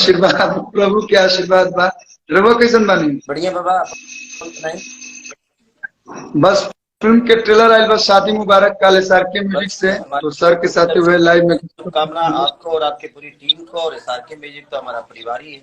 आशीर्वाद प्रभु के आशीर्वाद बा। रउआ कैसन बानी? बढ़िया बाबा, नहीं बस फिल्म के ट्रेलर आयल बस, शादी मुबारक काले सर के म्यूजिक बस से, तो हमारी सर के साथ हुए लाइव में शुभकामना आपको और आपके पूरी टीम को। और एसआर के म्यूजिक तो हमारा परिवार ही है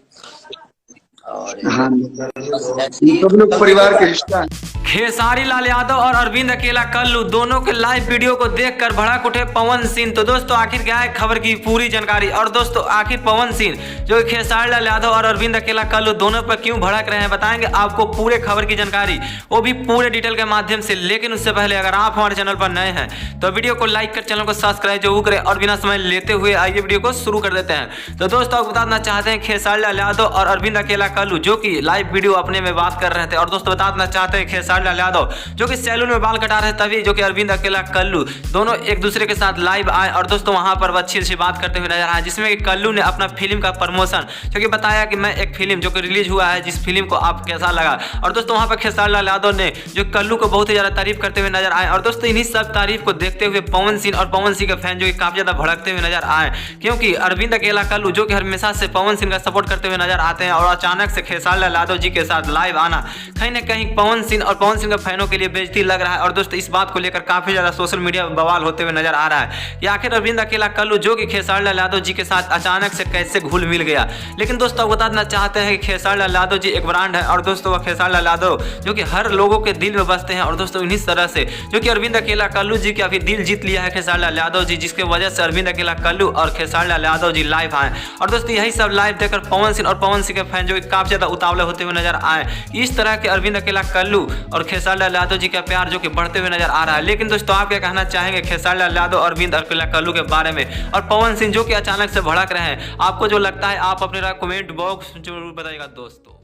और हाँ बस ऐसे ही सब लोग परिवार के रिश्ता है। खेसारी लाल यादव और अरविंद अकेला कल्लू दोनों के लाइव वीडियो को देखकर भड़क उठे पवन सिंह। तो दोस्तों आखिर क्या है खबर की पूरी जानकारी। और दोस्तों आखिर पवन सिंह जो खेसारी लाल यादव और अरविंद अकेला कल्लू दोनों पर क्यों भड़क रहे हैं, बताएंगे आपको पूरे खबर की जानकारी, वो भी पूरे डिटेल के माध्यम से। लेकिन उससे पहले अगर आप हमारे चैनल पर नए हैं तो वीडियो को लाइक कर चैनल को सब्सक्राइब जरूर करें। और बिना समय लेते हुए आइए वीडियो को शुरू कर देते हैं। तो दोस्तों आप बताना चाहते हैं खेसारी लाल यादव और अरविंद अकेला कल्लू जो कि लाइव वीडियो अपने में बात कर रहे थे। और दोस्तों बताना चाहते हैं खेसारी लाल यादव जो कि सैलून में बाल कटा रहे तभी जो कि अरविंद अकेला कल्लू दोनों एक दूसरे के साथ लाइव आए और दोस्तों वहां पर अच्छी अच्छी बात करते हुए नजर आए, जिसमें कि कल्लू ने अपना फिल्म का प्रमोशन जो कि बताया कि मैं एक फिल्म जो कि रिलीज हुआ है जिस फिल्म को आप कैसा लगा। और दोस्तों वहां पर खेसारी लाल यादव ने जो कल्लू को बहुत ही ज्यादा तारीफ करते हुए नजर आए। और दोस्तों इन्हीं सब तारीफ को देखते हुए पवन सिंह और पवन सिंह के फैन जो कि काफी ज्यादा भड़कते हुए नजर आए, क्योंकि अरविंद अकेला कल्लू जो कि हमेशा से पवन सिंह का सपोर्ट करते हुए नजर आते हैं और अचानक से खेसारी लाल यादव जी के साथ लाइव आना कहीं ना कहीं पवन सिंह और पवन सिंह के फैनों के लिए बेइज्जती लग रहा है। और दोस्तों इस बात को लेकर काफी ज्यादा सोशल मीडिया में बवाल होते हुए नजर आ रहा है कि आखिर अरविंद अकेला कल्लू जो कि खेसारी लाल यादव जी के साथ अचानक से कैसे घुल मिल गया। लेकिन दोस्तों बताना चाहते हैं कि खेसारी लाल यादव जी एक ब्रांड है और दोस्तों वह खेसारी लाल यादव जो कि हर लोगों के दिल में बसते हैं। और दोस्तों इन्हीं तरह से जो कि अरविंद अकेला कल्लू जी के अभी दिल जीत लिया है खेसारी लाल यादव जी, जिसके वजह से अरविंद अकेला कल्लू और खेसारी लाल यादव जी लाइव आए। और दोस्तों यही सब लाइव देखकर पवन सिंह और पवन सिंह के फैन जो कि काफी ज्यादा उतावले होते हुए नजर आए। इस तरह के अरविंद अकेला कल्लू और खेसारी लाल यादव जी का प्यार जो कि बढ़ते हुए नजर आ रहा है। लेकिन दोस्तों आप क्या कहना चाहेंगे खेसारी लाल यादव अरविंद अकेला कल्लू के बारे में और पवन सिंह जो कि अचानक से भड़क रहे हैं? आपको जो लगता है आप अपने कमेंट बॉक्स जरूर बताइएगा दोस्तों।